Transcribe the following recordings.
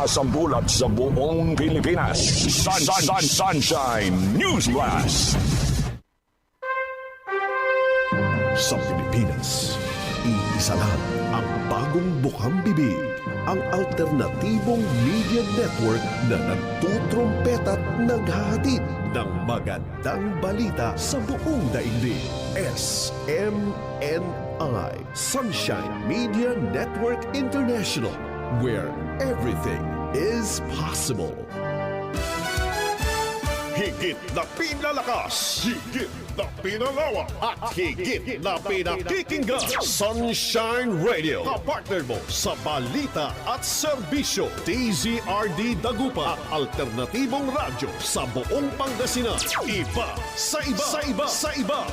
sumasambulat sa buong Pilipinas. Sunshine News Blast. Sa Pilipinas, iisa lang ang bagong bukang bibig, ang alternatibong media network na nagtutrumpet at naghahatid ng magandang balita sa buong daigdig. SMNI, Sunshine Media Network International, where everything is possible. Higit na pinalakas, higit na pinalawak, at higit na pinakikinggan. Sunshine Radio, kapartner mo sa balita at serbisyo. DZRD Dagupan, at alternatibong radyo sa buong Pangasinan. Iba sa iba, sa iba, sa iba.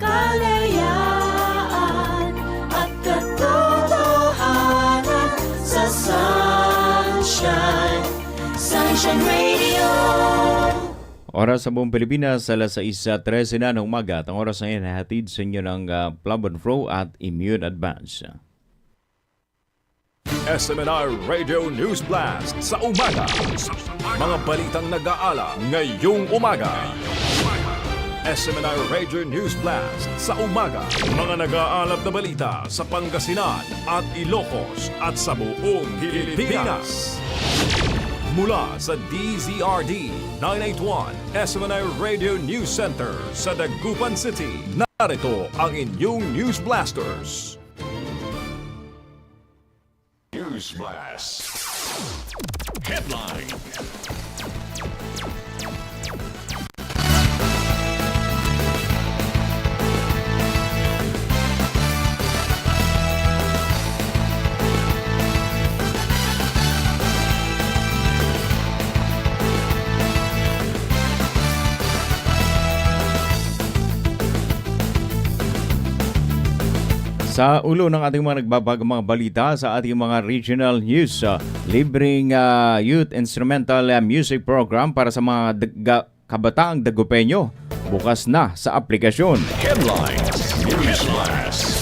Kalayaan at katotohanan sa Sunshine Radio. Oras sa buong Pilipinas, alas 6:13 na ng umaga. At ang oras na yan, hatid sa inyo ng Plumb Pro at Immune Advance. SMNI Radio News Blast sa umaga. Mga balitang nag-aala ngayong umaga. SMNI Radio News Blast sa umaga. Mga nag-aalap na balita sa Pangasinan at Ilocos at sa buong Pilipinas. Mula sa DZRD 981 SMNI Radio News Center sa Dagupan City, narito ang inyong News Blasters. News Blast. Headline. Sa ulo ng ating mga nagbabagang mga balita sa ating mga regional news, libreng youth instrumental music program para sa mga kabataang Dagupeño bukas na sa aplikasyon. Headlines. News Blast.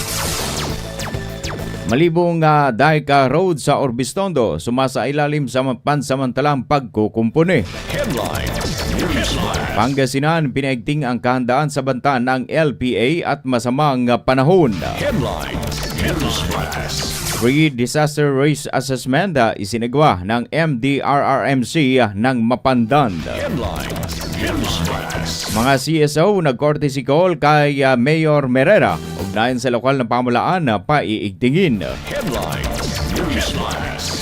Malibong Daika Road sa Orbistondo sumasailalim sa pansamantalang pagkukumpuni. Headlines. News Blast. Pangasinan, pinaigting ang kahandaan sa banta ng LPA at masamang panahon. Headlines. News Blast. Pre-disaster risk assessment isinagawa ng MDRRMC ng Mapandan. Headlines. News Blast. Mga CSO nag-courtesy call kay Mayor Merera ugnayan sa lokal na pamahalaan na paiigtingin. Headlines. News Blast.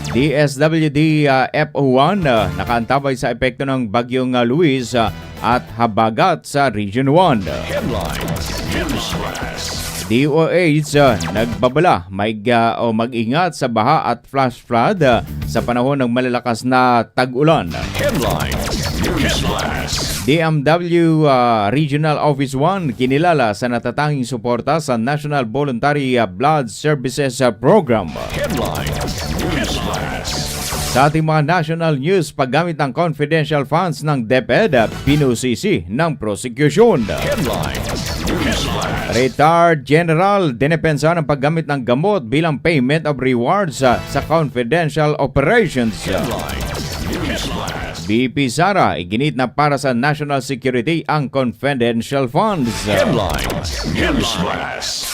DSWD FO1 nakaantabay sa epekto ng bagyong Luis at habagat sa Region 1. Headlines. News Blast. DOH nagbabala mag-ingat sa baha at flash flood sa panahon ng malalakas na tag-ulan. Headlines. News Blast. DMW Regional Office 1 kinilala sa natatanging suporta sa National Voluntary Blood Services Program. Headlines. News Blast. Sa ating mga national news, paggamit ng confidential funds ng DepEd, pinusisi ng prosecution. Headlines. News Blast. Retired General dinepensa ng paggamit ng gamot bilang payment of rewards sa confidential operations. Headlines. News Blast. BP Sara iginit na para sa national security ang confidential funds. Headlines. News Blast.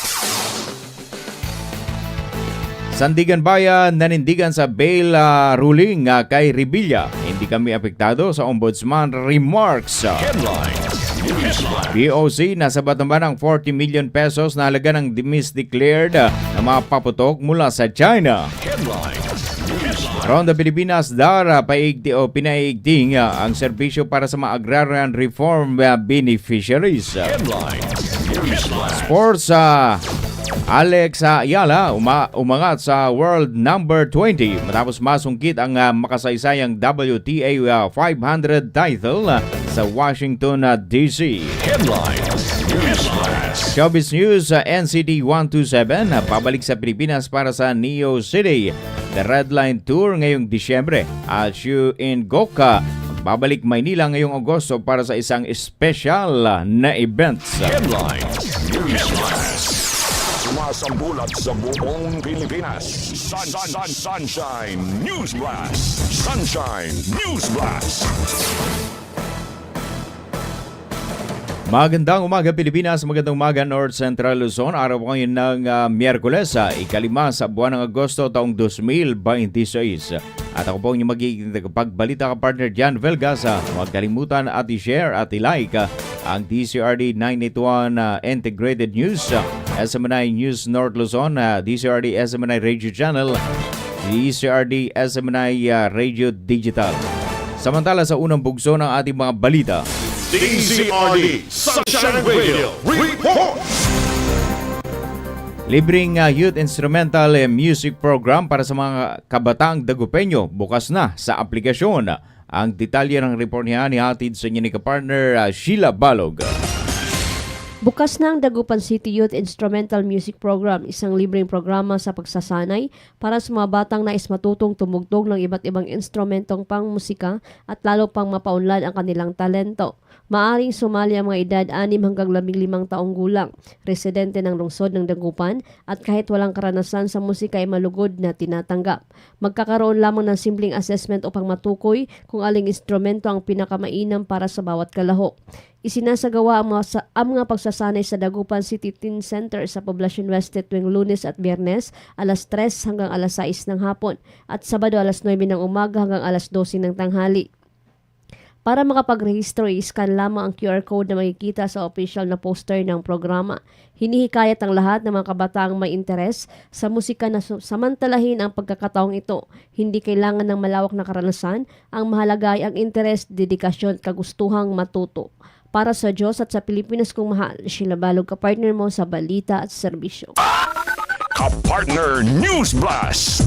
Sandigan Bayan nanindigan sa bail ruling kay Revilla. Hindi kami apektado sa ombudsman remarks. Headlines. News Blast. BOC nasabat naman ng 40 million pesos na halaga ng misdeclared na mga paputok mula sa China. Headlines. News Blast. Ronda Pilipinas DARA pinaigting ang serbisyo para sa mga agrarian reform beneficiaries. Headlines. News Blast. Sports Alex Ayala umangat sa world number 20 matapos masungkit ang makasaysayang WTA 500 title sa Washington, D.C. Headlines. News Blast. Showbiz News, NCT 127 pabalik sa Pilipinas para sa Neo City The Red Line Tour ngayong Disyembre at Shu In Goka babalik Maynila ngayong Agosto para sa isang special na events. Headlines. News Blast. Sumasambulat sa buong Pilipinas. Sunshine News Blast. Sunshine News Blast. Magandang umaga Pilipinas, magandang umaga North Central Luzon. Araw po ngayon ng Miyerkules, ikalima sa buwan ng Agosto taong 2026. At ako po ang inyong magiging pagbalita ka partner Jan Velgasa. Huwag kalimutan at i-share at i-like ang DCRD 981 Integrated News, SMNI News North Luzon, DCRD SMNI Radio Channel, DCRD SMNI Radio Digital. Samantala sa unang bugso ng ating mga balita, DZRD Sunshine Radio Report! libreng youth instrumental music program para sa mga kabataang Dagupeño bukas na sa aplikasyon. Ang detalye ng report niya ni hatid sa inyo ni kapartner Sheila Balog. Bukas na ang Dagupan City Youth Instrumental Music Program, isang libreng programa sa pagsasanay para sa mga batang nais matutong tumugtog ng iba't ibang instrumentong pangmusika at lalo pang mapaunlad ang kanilang talento. Maaring sumali ang mga edad 6 hanggang 15 taong gulang, residente ng lungsod ng Dagupan at kahit walang karanasan sa musika ay malugod na tinatanggap. Magkakaroon lamang ng simpleng assessment upang matukoy kung aling instrumento ang pinakamainam para sa bawat kalahok. Isinasagawa ang mga pagsasanay sa Dagupan City Teen Center sa Poblacion Weste tuwing Lunes at Biyernes, alas 3 hanggang alas 6 ng hapon at Sabado alas 9 ng umaga hanggang alas 12 ng tanghali. Para makapagrehistro, i-scan lamang ang QR code na makikita sa official na poster ng programa. Hinihikayat ang lahat ng mga kabataang may interes sa musika na samantalahin ang pagkakataong ito. Hindi kailangan ng malawak na karanasan. Ang mahalaga ay ang interes, dedikasyon at kagustuhang matuto. Para sa Diyos at sa Pilipinas kong mahal, Sheila Balog, kapartner mo sa balita at serbisyo. Kapartner News Blast.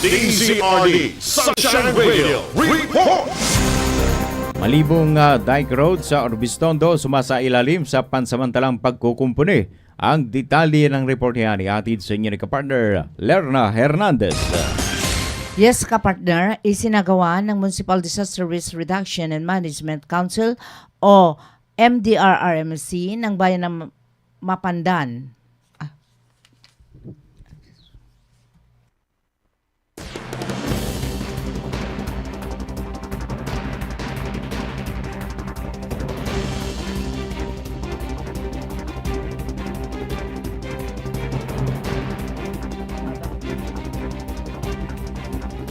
DZRD Sunshine Radio Report! Malibong Dyke Road sa Orbistondo sumasailalim sa pansamantalang pagkukumpuni. Ang detalye ng report niya ni hatid sa inyo ni kapartner Lerna Hernandez. Yes, kapartner, isinagawa ng Municipal Disaster Risk Reduction and Management Council o MDRRMC ng Bayan ng Mapandan.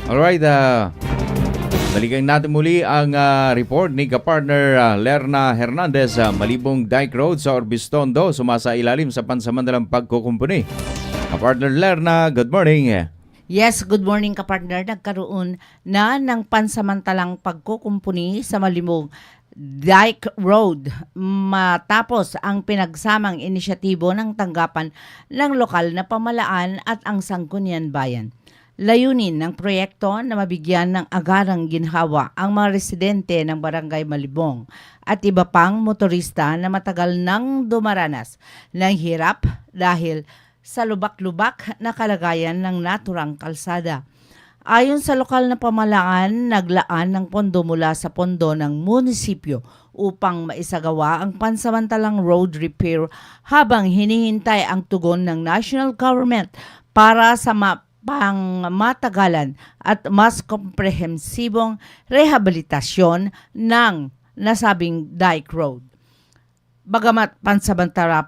Alright, balikan natin muli ang report ni kapartner Lerna Hernandez. Malibong Dyke Road sa Orbistondo sumasailalim sa pansamantalang pagkukumpuni. Kapartner Lerna, good morning. Yes, good morning kapartner. Nagkaroon na ng pansamantalang pagkukumpuni sa Malibong Dyke Road matapos ang pinagsamang inisyatibo ng tanggapan ng lokal na pamalaan at ang Sangguniang Bayan. Layunin ng proyekto na mabigyan ng agarang ginhawa ang mga residente ng Barangay Malibong at iba pang motorista na matagal nang dumaranas ng hirap dahil sa lubak-lubak na kalagayan ng naturang kalsada. Ayon sa lokal na pamalaan, naglaan ng pondo mula sa pondo ng munisipyo upang maisagawa ang pansamantalang road repair habang hinihintay ang tugon ng national government para sa pangmatagalan at mas komprehensibong rehabilitasyon ng nasabing Dyke Road. Bagamat pansamantala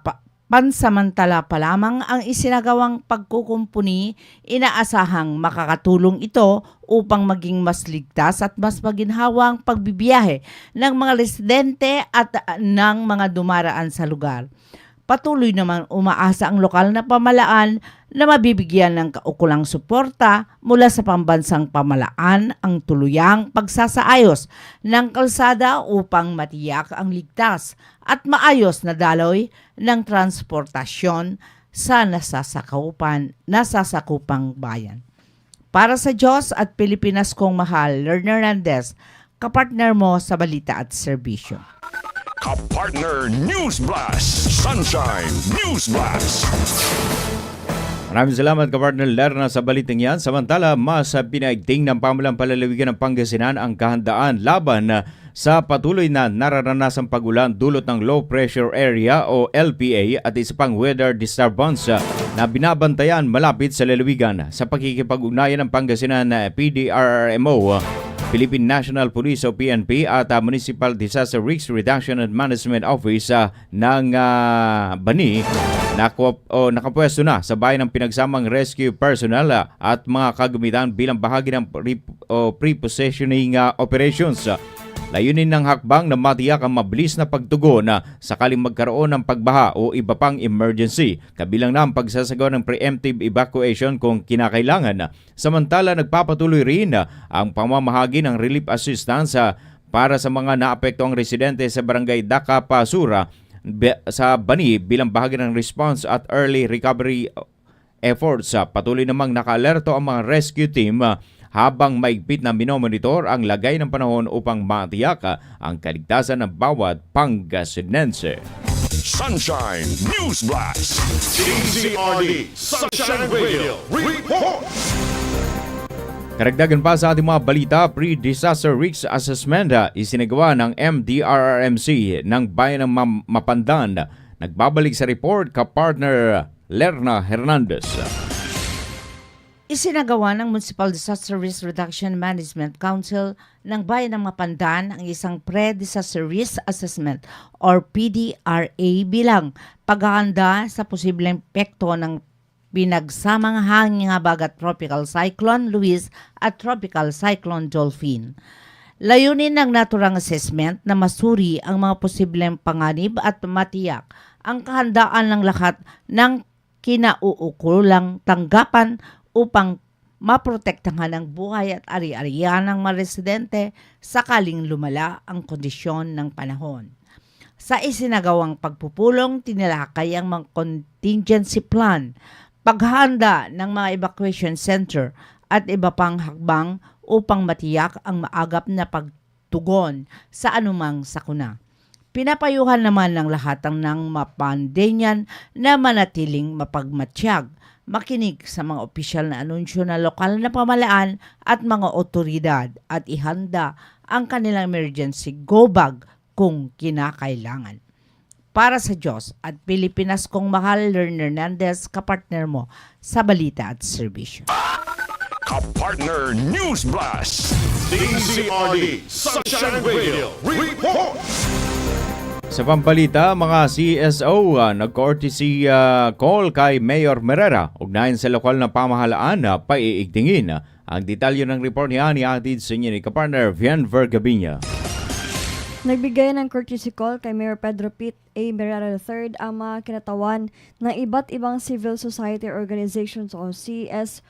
pa lamang ang isinagawang pagkukumpuni, inaasahang makakatulong ito upang maging mas ligtas at mas maginhawa ang pagbibiyahe ng mga residente at ng mga dumaraan sa lugar. Patuloy naman umaasa ang lokal na pamalaan na mabibigyan ng kaukulang suporta mula sa pambansang pamalaan ang tuluyang pagsasaayos ng kalsada upang matiyak ang ligtas at maayos na daloy ng transportasyon sa nasasakupang bayan. Para sa Diyos at Pilipinas kong mahal, Lerna Hernandez, kapartner mo sa balita at serbisyo. Kapartner News Blast. Sunshine News Blast. Maraming salamat kapartner Lerna sa balitang yan. Samantala, mas pinaigting ng pamalang palalawigan ng Pangasinan ang kahandaan laban sa patuloy na nararanasang pag-ulan dulot ng low pressure area o LPA at isa pang weather disturbance na binabantayan malapit sa lalawigan. Sa pakikipag-ugnayan ng Pangasinan PDRRMO, Philippine National Police o PNP at Municipal Disaster Risk Reduction and Management Office ng Bani nakapwesto na sa bayan ng pinagsamang rescue personnel at mga kagamitan bilang bahagi ng pre-positioning operations. Layunin ng hakbang na matiyak ang mabilis na pagtugon sakaling magkaroon ng pagbaha o iba pang emergency, kabilang na ang pagsasagawa ng preemptive evacuation kung kinakailangan. Samantala, nagpapatuloy rin ang pamamahagi ng relief assistance para sa mga naapektuang residente sa barangay Dakapasura sa Bani bilang bahagi ng response at early recovery efforts. Patuloy namang naka-alerto ang mga rescue team habang maigpit na minomonitor ang lagay ng panahon upang matiyak ang kaligtasan ng bawat Pangasinense. Sunshine News Blast. DZRD Sunshine Radio Report. Karagdagan pa sa ating mga balita, pre-disaster risk assessment isinagawa ng MDRRMC ng Bayan ng Mapandan. Nagbabalik sa report ka-partner Lerna Hernandez. Isinagawa ng Municipal Disaster Risk Reduction Management Council ng Bayan ng Mapandan ang isang Pre-Disaster Risk Assessment or PDRA bilang paghahanda sa posibleng epekto ng pinagsamang hanging habagat Tropical Cyclone Luis at Tropical Cyclone Dolphin. Layunin ng naturang assessment na masuri ang mga posibleng panganib at matiyak ang kahandaan ng lahat ng kinauukulang tanggapan upang maprotektahan ang buhay at ari-arian ng mga residente sakaling lumala ang kondisyon ng panahon. Sa isinagawang pagpupulong, tinalakay ang mga contingency plan, paghahanda ng mga evacuation center at iba pang hakbang upang matiyak ang maagap na pagtugon sa anumang sakuna. Pinapayuhan naman ng lahat ng Mapandanyan na manatiling mapagmatsyag, makinig sa mga opisyal na anunsyo ng lokal na pamahalaan at mga otoridad at ihanda ang kanilang emergency go bag kung kinakailangan. Para sa Diyos at Pilipinas kong mahal, Lerna Hernandez, kapartner mo sa balita at serbisyo. Ka-partner News Blast. DZRD Sunshine Radio Report. Sa pambalita, mga CSO nag-courtesy call kay Mayor Merera ugnayan sa lokal na pamahalaan na paiigtingin. Ang detalye ng report niya ni atid sa inyo ni kapartner Vian Vergabinya. Nagbigay ng courtesy call kay Mayor Pedro Pete A. Merera III ang mga kinatawan ng iba't ibang civil society organizations o CSOS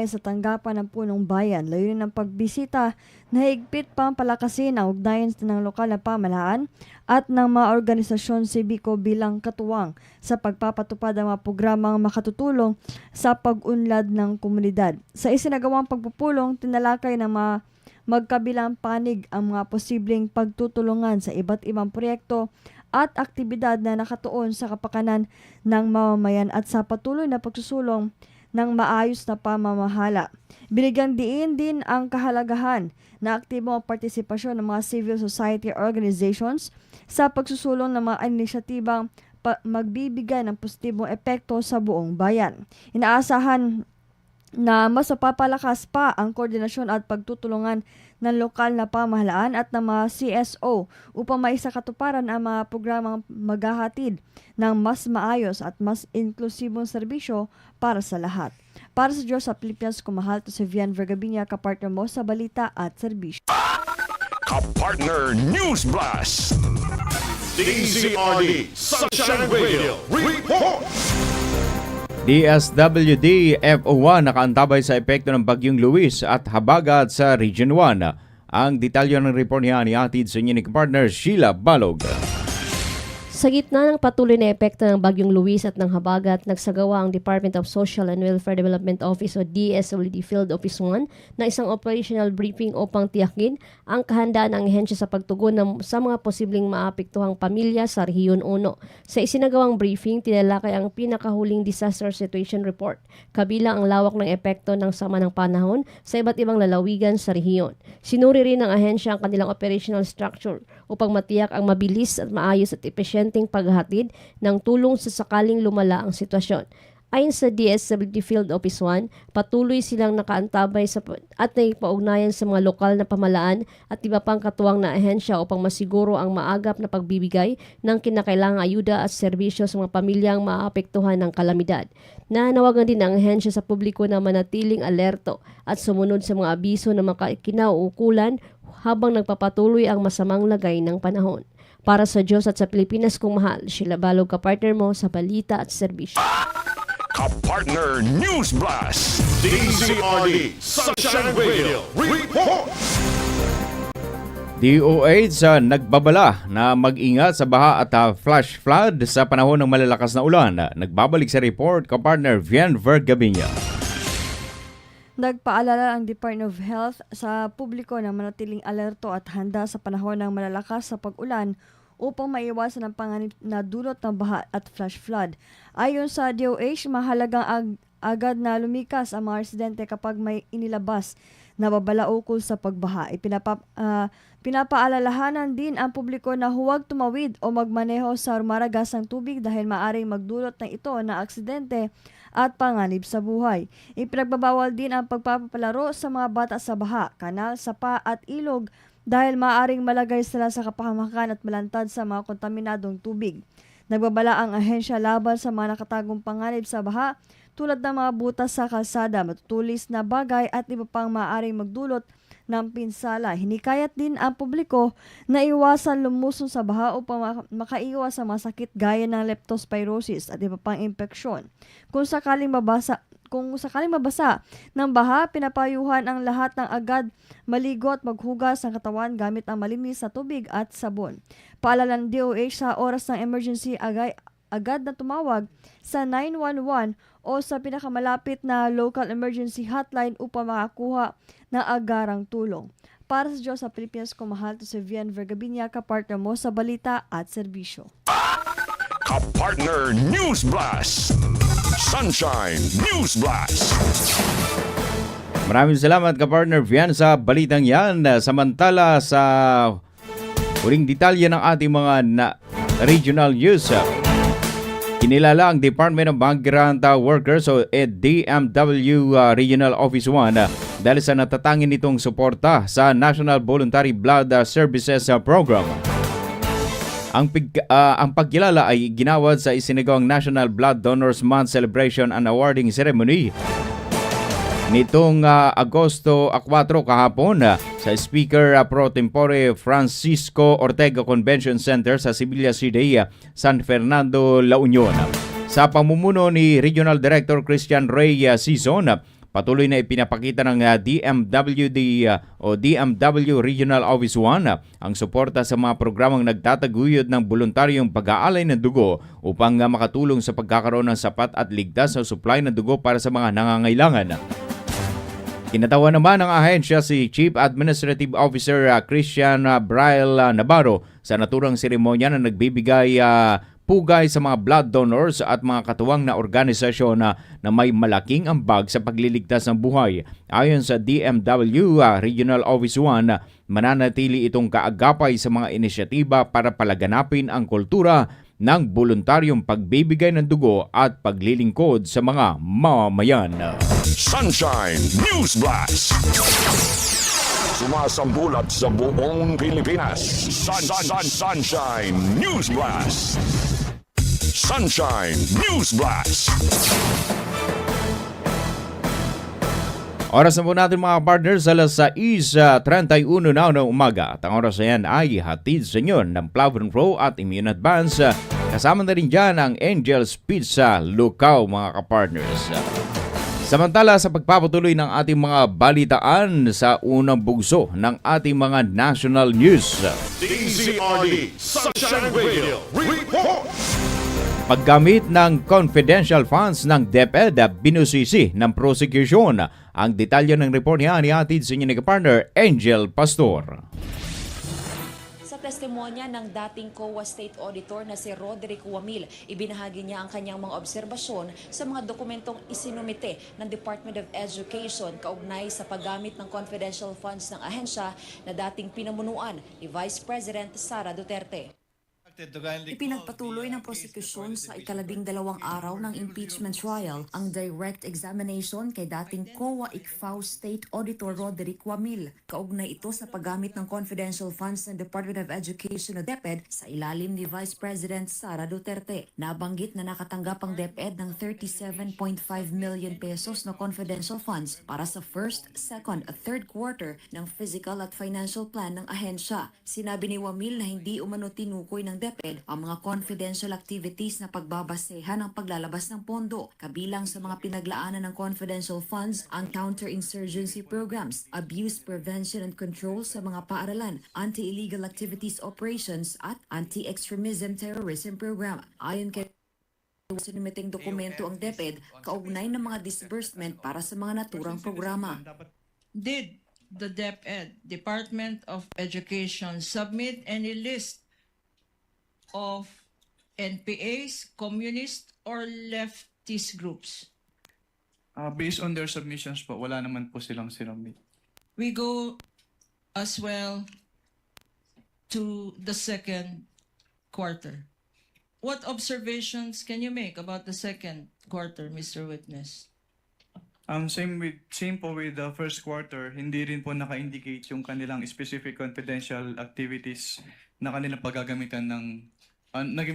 sa tanggapan ng punong bayan. Layunin ng pagbisita na higpit pang palakasin ang ugnayan ng lokal na pamahalaan at ng mga organisasyon sibiko bilang katuwang sa pagpapatupad ng mga programang makatutulong sa pag-unlad ng komunidad. Sa isinagawang pagpupulong, tinalakay ng mga magkabilang panig ang mga posibleng pagtutulungan sa iba't ibang proyekto at aktibidad na nakatuon sa kapakanan ng mamamayan at sa patuloy na pagsusulong ng maayos na pamamahala. Binigyang diin din ang kahalagahan na aktibong partisipasyon ng mga civil society organizations sa pagsusulong ng mga inisyatibang magbibigay ng positibong epekto sa buong bayan. Inaasahan na mas mapapalakas pa ang koordinasyon at pagtutulungan ng lokal na pamahalaan at ng mga CSO upang maisakatuparan ang mga programang maghahatid ng mas maayos at mas inklusibong serbisyo para sa lahat. Para sa Diyos sa Pilipinas, kumahal to si Vian Vergabinya, kapartner mo sa balita at serbisyo. Ka-partner News Blast. DZRD Sunshine Radio Report. DSWD FO1 nakaantabay sa epekto ng Bagyong Luis at habagat sa Region 1. Ang detalye ng report niya ni atid sa inyo ni partner Sheila Balog. Sa gitna ng patuloy na epekto ng Bagyong Luis at ng Habagat, nagsagawa ang Department of Social and Welfare Development Office o DSWD Field Office 1 na isang operational briefing upang tiyakin ang kahandaan ng ahensya sa pagtugon sa mga posibleng maapektuhang pamilya sa Rehiyon 1. Sa isinagawang briefing, tinalakay ang pinakahuling disaster situation report, kabilang ang lawak ng epekto ng sama ng panahon sa iba't ibang lalawigan sa rehiyon. Sinuri rin ng ahensya ang kanilang operational structure upang matiyak ang mabilis at maayos at epesyenteng paghatid ng tulong sa sakaling lumala ang sitwasyon. Ayon sa DSWD Field Office 1, patuloy silang nakaantabay at naipaugnayan sa mga lokal na pamalaan at iba pang katuwang na ahensya upang masiguro ang maagap na pagbibigay ng kinakailangang ayuda at serbisyo sa mga pamilyang maapektuhan ng kalamidad. Nanawagan din ang ahensya sa publiko na manatiling alerto at sumunod sa mga abiso na kinauukulan habang nagpapatuloy ang masamang lagay ng panahon. Para sa Diyos at sa Pilipinas kung mahal, Sheila Balog, kapartner mo sa balita at serbisyo. Kapartner News Blast, DZRD Sunshine Radio Report. DOH nagbabala na mag-ingat sa baha at flash flood sa panahon ng malalakas na ulan. Nagbabalik sa report, kapartner Vian Vergabinya. Nagpaalala ang Department of Health sa publiko na manatiling alerto at handa sa panahon ng malalakas sa pag-ulan upang maiwasan ang panganib na dulot ng baha at flash flood. Ayon sa DOH, mahalagang agad na lumikas ang mga residente kapag may inilabas na babala ukol sa pagbaha. Pinapaalalahanan din ang publiko na huwag tumawid o magmaneho sa rumaragasang tubig dahil maaring magdulot ng ito na aksidente at panganib sa buhay. Ipinagbabawal din ang pagpapalaro sa mga bata sa baha, kanal, sapa at ilog dahil maaring malagay sila sa kapahamakan at malantad sa mga kontaminadong tubig. Nagbabala ang ahensya laban sa mga nakatagong panganib sa baha tulad ng mga butas sa kalsada, matutulis na bagay at iba pang maaring magdulot ng pinsala. Hinikayat din ang publiko na iwasan lumusong sa baha upang makaiwas sa mga sakit gaya ng leptospirosis at iba pang impeksyon. Kung sakaling mabasa ng baha, pinapayuhan ang lahat ng agad maligo at maghugas ng katawan gamit ang malinis na tubig at sabon. Paalala ng DOH sa oras ng emergency agad na tumawag sa 911 o sa pinakamalapit na local emergency hotline upang makakuha ng agarang tulong. Para sa Diyos sa Pilipinas, kumahal to si Vian Vergabinya, kapartner mo sa balita at serbisyo. Kapartner News Blast, Sunshine News Blast. Maraming salamat, kapartner Vian, sa balitang yan. Samantala sa huling detalye ng ating mga regional news, kinilala ang Department of Migrant Workers o DMW Regional Office 1 dahil sa natatangin nitong suporta sa National Voluntary Blood Services Program. Ang pagkilala ay ginawad sa isinagawang National Blood Donors Month Celebration and Awarding Ceremony nitong Agosto 4 kahapon sa Speaker Pro Tempore Francisco Ortega Convention Center sa Sibilia City, San Fernando, La Union. Sa pamumuno ni Regional Director Christian Ray Sison, patuloy na ipinapakita ng DMW Regional Office 1 ang suporta sa mga programang nagtataguyod ng voluntaryong pag-aalay ng dugo upang makatulong sa pagkakaroon ng sapat at ligtas na supply ng dugo para sa mga nangangailangan. Kinatawan naman ng ahensya si Chief Administrative Officer Christian Braille Navarro sa naturang seremonya na nagbibigay pugay sa mga blood donors at mga katuwang na organisasyon na may malaking ambag sa pagliligtas ng buhay. Ayon sa DMW Regional Office 1, mananatili itong kaagapay sa mga inisyatiba para palaganapin ang kultura ng voluntaryong pagbibigay ng dugo at paglilingkod sa mga mamamayan. Sunshine News Blast, sumasambulat sa buong Pilipinas. Sunshine News Blast, Sunshine News Blast. Oras na po natin mga partners, alas 6:31 na ng umaga. At ang oras na yan ay hatid sa inyo ng Plavon Pro at Immune Advance. Kasama na rin dyan ang Angel's Pizza Lucao mga kapartners. Samantala sa pagpapatuloy ng ating mga balitaan sa unang bugso ng ating mga national news. DZRD Sunshine Radio Report! Paggamit ng confidential funds ng DepEd, binusisi ng prosecution. Ang detalye ng report niya ni atid sa inyo ni partner Angel Pastor. Sa testimonya ng dating COA State Auditor na si Roderick Wamil, ibinahagi niya ang kanyang mga obserbasyon sa mga dokumentong isinumite ng Department of Education kaugnay sa paggamit ng confidential funds ng ahensya na dating pinamunuan ni Vice President Sara Duterte. Ipinagpatuloy ng prosekusyon sa ika-12 araw ng impeachment trial ang direct examination kay dating COA ICFAO State Auditor Roderick Wamil. Kaugnay ito sa paggamit ng confidential funds ng Department of Education o DepEd sa ilalim ni Vice President Sara Duterte. Nabanggit na nakatanggap ang DepEd ng 37.5 million pesos na confidential funds para sa first, second at third quarter ng physical at financial plan ng ahensya. Sinabi ni Wamil na hindi umano tinukoy ng DepEd ang mga confidential activities na pagbabasehan ng paglalabas ng pondo. Kabilang sa mga pinaglaanan ng confidential funds ang counterinsurgency programs, abuse prevention and control sa mga paaralan, anti-illegal activities operations at anti-extremism terrorism program. Ayon kay sinumiting dokumento ang DepEd kaugnay ng mga disbursement para sa mga naturang programa. Did the DepEd, Department of Education, submit any list of NPAs, communist or leftist groups? Based on their submissions po, wala naman po silang sinumit. We go as well to the second quarter. What observations can you make about the second quarter, Mr. Witness? Same po with the first quarter, hindi rin po naka-indicate yung kanilang specific confidential activities na kanilang paggagamitan ng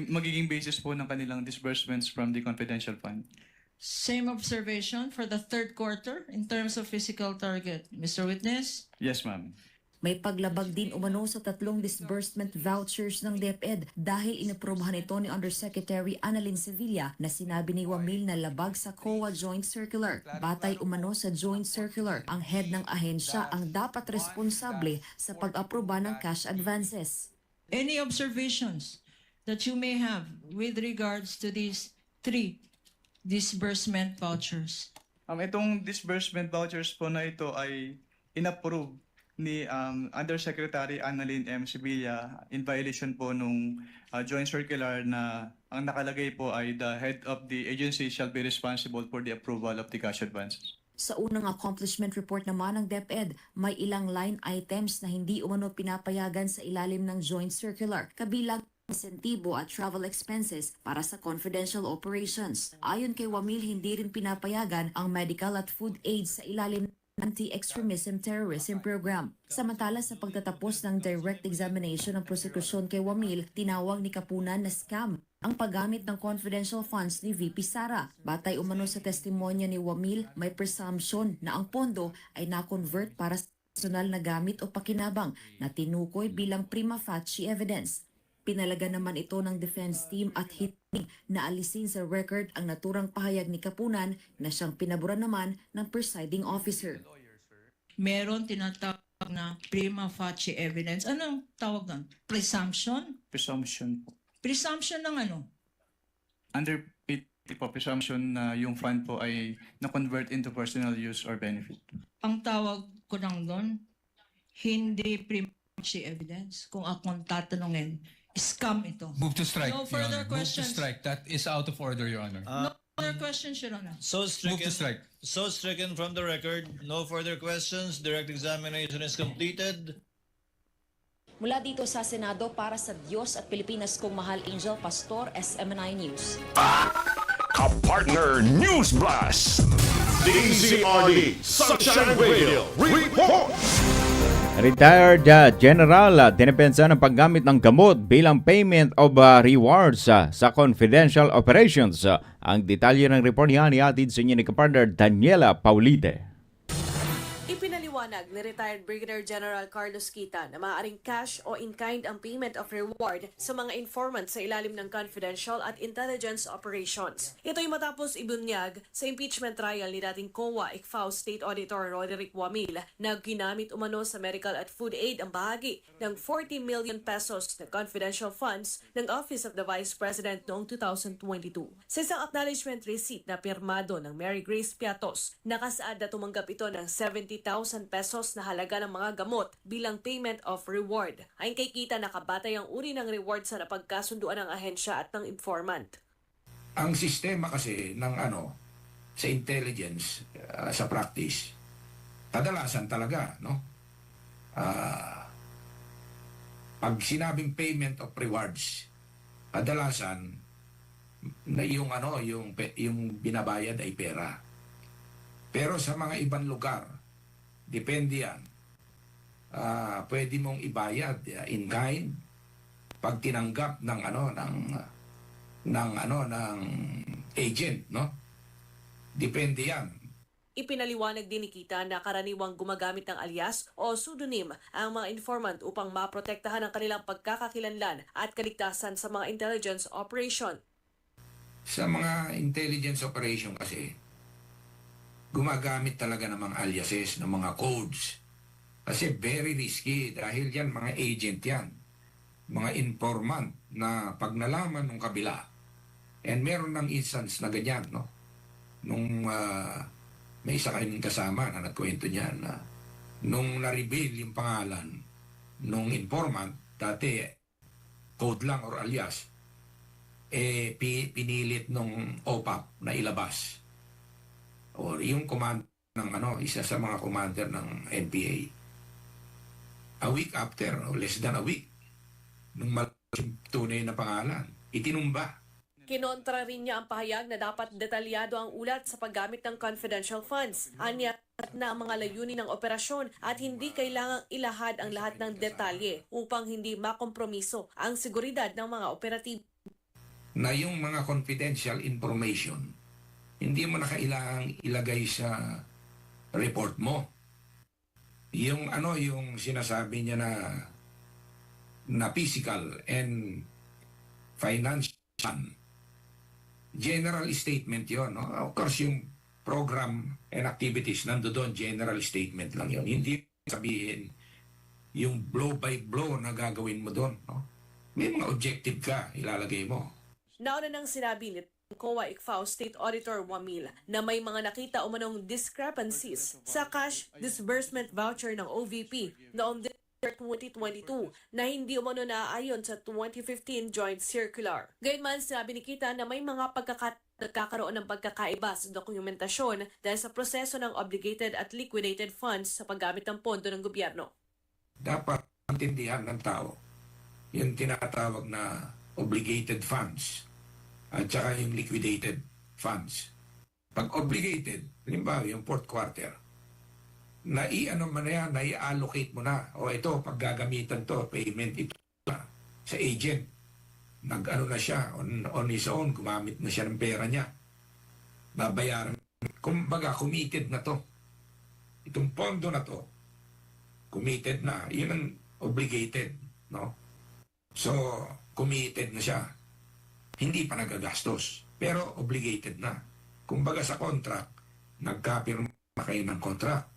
magiging basis po ng kanilang disbursements from the confidential fund. Same observation for the third quarter in terms of physical target, Mr. Witness? Yes, ma'am. May paglabag din umano sa 3 disbursement vouchers ng DepEd dahil inaprobahan ito ni Undersecretary Annalyn Sevilla na sinabi ni Wamil na labag sa COA Joint Circular. Batay umano sa Joint Circular, ang head ng ahensya ang dapat responsable sa pag-aproba ng cash advances. Any observations that you may have with regards to these 3 disbursement vouchers? Itong disbursement vouchers po na ito ay inapprove ni Undersecretary Annalyn M. Sevilla in violation po nung joint circular na ang nakalagay po ay the head of the agency shall be responsible for the approval of the cash advances. Sa unang accomplishment report naman ng DepEd, may ilang line items na hindi umano pinapayagan sa ilalim ng joint circular, kabilang insentibo at travel expenses para sa confidential operations. Ayon kay Wamil, hindi rin pinapayagan ang medical at food aid sa ilalim ng anti-extremism terrorism program. Samantala sa pagtatapos ng direct examination ng prosekusyon kay Wamil, tinawag ni Kapunan na scam ang paggamit ng confidential funds ni VP Sara. Batay umano sa testimonya ni Wamil, may presumption na ang pondo ay na-convert para sa personal na gamit o pakinabang na tinukoy bilang prima facie evidence. Pinalaga naman ito ng defense team at hitting na alisin sa record ang naturang pahayag ni Kapunan na siyang pinabura naman ng presiding officer. Meron tinatawag na prima facie evidence. Anong tawag doon? Presumption? Presumption po. Presumption ng ano? Under po, presumption na yung fund po ay na-convert into personal use or benefit. Ang tawag ko lang doon, hindi prima facie evidence. Kung akong tatanungin, scam ito. Move to strike, No Your further Honor. questions. Move to strike. That is out of order, Your Honor. No further questions, Your Honor. Move to strike. So stricken from the record. No further questions. Direct examination is completed. Mula dito sa Senado para sa Diyos at Pilipinas kong mahal, Angel Pastor, SMNI News. Ka-partner News Blast! DZRD Sunshine Radio Report! Retired General dinepensa ng paggamit ng gamot bilang payment of rewards sa confidential operations. Ang detalye ng report niya ni atid sa inyo ni kapartner Daniela Paulite. Ipinaliwanag ni retired Brigadier General Carlos Kita na maaaring cash o in-kind ang payment of reward sa mga informant sa ilalim ng confidential at intelligence operations. Ito'y matapos ibunyag sa impeachment trial ni dating COA ICFAO State Auditor Roderick Wamil na ginamit umano sa medical at food aid ang bahagi ng 40 million pesos na confidential funds ng Office of the Vice President noong 2022. Sa isang acknowledgement receipt na pirmado ng Mary Grace Piatos, nakasaad na tumanggap ito ng 70,000 pesos na halaga ng mga gamot bilang payment of reward. Ayon kay Kita, nakabatay ang uri ng reward sa napagkasunduan ng ahensya at ng informant. Ang sistema kasi ng sa intelligence, sa practice, kadalasan talaga, no? Pag sinabing payment of rewards, kadalasan na yung binabayad ay pera. Pero sa mga ibang lugar, depende yan. Pwede mong ibayad in kind pag tinanggap ng agent, no? Depende yan. Ipinaliwanag din ni Kita na karaniwang gumagamit ng alias o pseudonym ang mga informant upang maprotektahan ang kanilang pagkakakilanlan at kaligtasan sa mga intelligence operation. Sa mga intelligence operation kasi, gumagamit talaga ng mga aliases, ng mga codes. Kasi very risky dahil yan mga agent yan. Mga informant na pag nalaman ng kabila, and meron ng instance na ganyan, no? Nung may isa kaming kasama na nagkwento niya na nung na-reveal yung pangalan nung informant, dati code lang or alias, pinilit nung OPAP na ilabas. O yung command ng isa sa mga commander ng NPA. A week after, o less than a week, nung tunay na pangalan, itinumba. Kinontra rin niya ang pahayag na dapat detalyado ang ulat sa paggamit ng confidential funds. Anya na ang mga layunin ng operasyon at hindi kailangang ilahad ang lahat ng detalye upang hindi makompromiso ang seguridad ng mga operatibo. Na yung mga confidential information, hindi mo na kailangang ilagay sa report mo. Yung yung sinasabi niya na physical and financial, general statement yon, no? Of course, yung program and activities nandoon, general statement lang yon. Hindi sabihin yung blow by blow na gagawin mo doon, no? May mga objective ka, ilalagay mo. Nauna nang sinabi ni COA ICFAO State Auditor Wamil na may mga nakita umanong discrepancies sa cash disbursement voucher ng OVP noong December 2022 na hindi umano naaayon sa 2015 Joint Circular. Gayunman, sinabi ni Kita na may mga nagkakaroon ng pagkakaiba sa dokumentasyon dahil sa proseso ng obligated at liquidated funds sa paggamit ng pondo ng gobyerno. Dapat intindihan ng tao yung tinatawag na obligated funds at saka yung liquidated funds. Pag obligated, halimbawa yung fourth quarter, i-allocate mo na. O ito, pag gagamitan to, payment ito na sa agent. Na siya, on his own, gumamit na siya ng pera niya. Babayaran. Kumbaga, committed na to. Itong pondo na to, committed na. Yun ang obligated, no? So, committed na siya. Hindi pa nagagastos, pero obligated na. Kumbaga sa contract, nagkapirma kayo ng contract.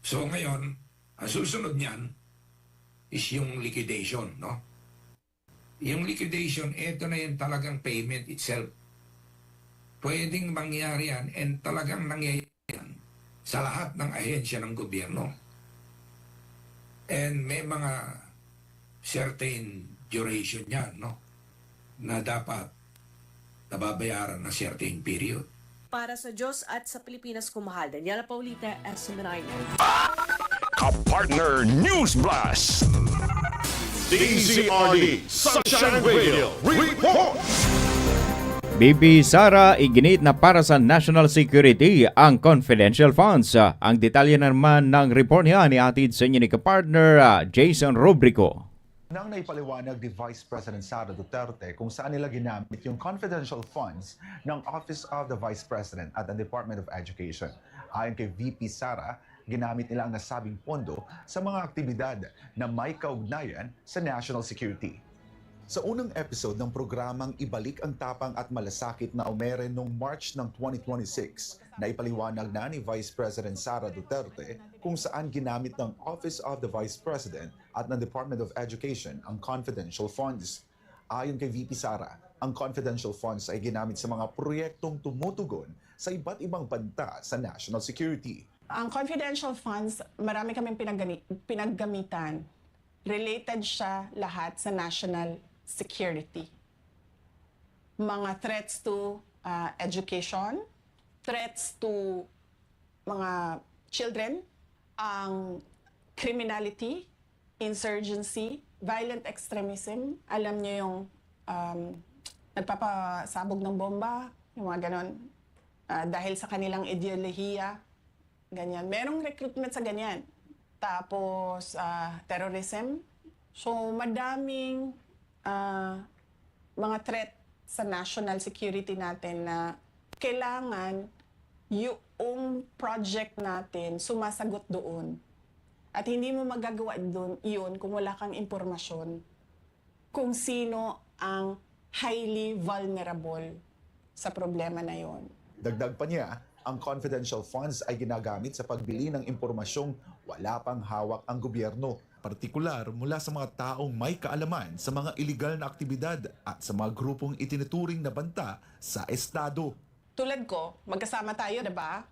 So ngayon, ang susunod niyan is yung liquidation, no? Yung liquidation, ito na yung talagang payment itself. Pwedeng mangyari yan and talagang nangyayari yan sa lahat ng ahensya ng gobyerno. And may mga certain duration yan, no? Na dapat nababayaran na certain period. Para sa Diyos at sa Pilipinas kumahal, Daniela Paulita, SMNI. Ka-partner News Blast! DZRD Sunshine Radio Report! BP Sara iginit na para sa national security ang confidential funds. Ang detalye naman ng report niya ni atid sa inyo ni ka-partner Jason Rubrico. Nang naipaliwanag ni Vice President Sara Duterte kung saan nila ginamit yung confidential funds ng Office of the Vice President at the Department of Education. Ayon kay VP Sara, ginamit nila ang nasabing pondo sa mga aktibidad na may kaugnayan sa national security. Sa unang episode ng programang Ibalik ang Tapang at Malasakit na umere noong March ng 2026, na ipaliwanag na ni Vice President Sara Duterte kung saan ginamit ng Office of the Vice President at ng Department of Education ang confidential funds. Ayon kay VP Sara, ang confidential funds ay ginamit sa mga proyektong tumutugon sa iba't ibang banta sa national security. Ang confidential funds, marami kaming pinaggamitan. Related siya lahat sa national security. Mga threats to education, threats to mga children, ang criminality, insurgency, violent extremism. Alam niyo yung nagpapasabog ng bomba, yung mga ganon. Dahil sa kanilang ideolohiya, ganyan. Merong recruitment sa ganyan. Tapos, terrorism. So, madaming mga threat sa national security natin na kailangan yung project natin sumasagot doon. At hindi mo magagawa doon yun kung wala kang impormasyon kung sino ang highly vulnerable sa problema na yon. Dagdag pa niya, ang confidential funds ay ginagamit sa pagbili ng impormasyong wala pang hawak ang gobyerno, partikular mula sa mga taong may kaalaman sa mga iligal na aktibidad at sa mga grupong itinuturing na banta sa estado. Tulad ko, magkasama tayo, diba?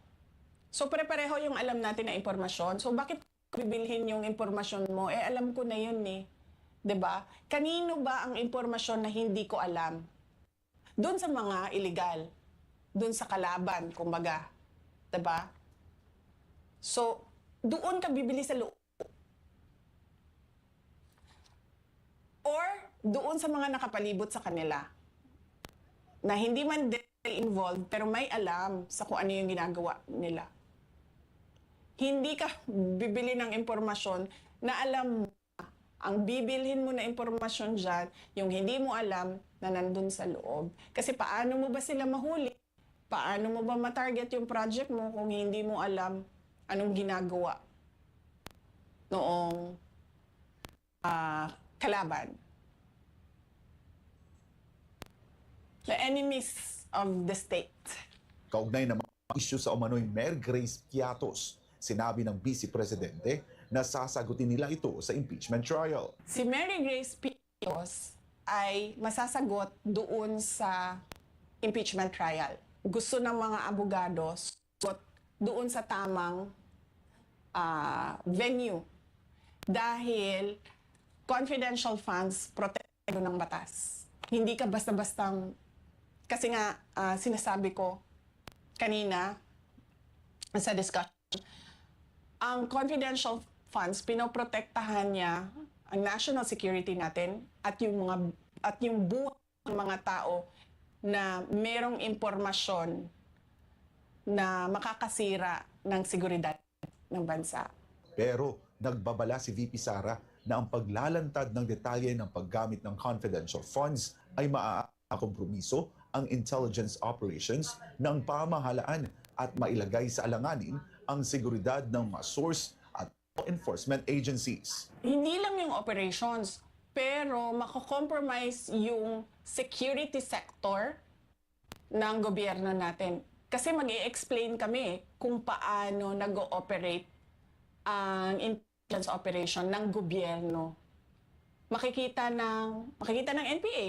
So pare-pareho yung alam natin na impormasyon. So bakit bibilhin yung impormasyon mo? Alam ko na yun eh. Diba? Kanino ba ang impormasyon na hindi ko alam? Doon sa mga illegal. Doon sa kalaban, kumbaga. Diba? So, doon ka bibili sa loob. Or, doon sa mga nakapalibot sa kanila. Na hindi man involved, pero may alam sa kung ano yung ginagawa nila. Hindi ka bibili ng impormasyon na alam mo. Ang bibilhin mo na impormasyon dyan, yung hindi mo alam na nandun sa loob. Kasi paano mo ba sila mahuli? Paano mo ba matarget yung project mo kung hindi mo alam anong ginagawa noong kalaban? The enemies of the state. Kaugnay na mga isyu sa umano'y Mary Grace Piatos, sinabi ng Vice Presidente na sasagutin nila ito sa impeachment trial. Si Mary Grace Piatos ay masasagot doon sa impeachment trial. Gusto ng mga abogado doon sa tamang venue dahil confidential funds protekto ng batas. Hindi ka basta-bastang, kasi nga sinasabi ko kanina sa discussion, ang confidential funds, pinoprotektahan niya ang national security natin at yung buhay ng mga tao na merong impormasyon na makakasira ng seguridad ng bansa. Pero nagbabala si VP Sara na ang paglalantad ng detalye ng paggamit ng confidential funds ay maakompromiso ang intelligence operations ng pamahalaan at mailagay sa alanganin ang seguridad ng mga source at law enforcement agencies. Hindi lang yung operations, pero mako-compromise yung security sector ng gobyerno natin. Kasi mag-i-explain kami kung paano nag-ooperate ang intelligence operation ng gobyerno. Makikita ng NPA,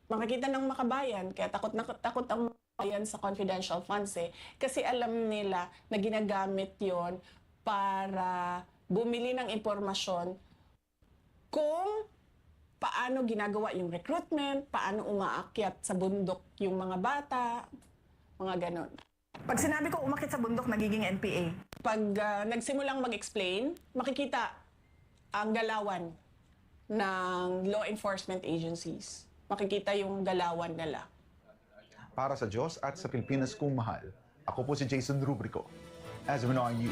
makikita ng makabayan, kaya takot ang makabayan sa confidential funds eh. Kasi alam nila na ginagamit yon para bumili ng impormasyon kung paano ginagawa yung recruitment, paano umaakyat sa bundok yung mga bata, mga ganon. Pag sinabi ko umakyat sa bundok, nagiging NPA. Pag nagsimulang mag-explain, makikita ang galawan ng law enforcement agencies. Makikita yung galawan nila. Para sa Diyos at sa Pilipinas kong mahal, ako po si Jason Rubrico. As we know on you.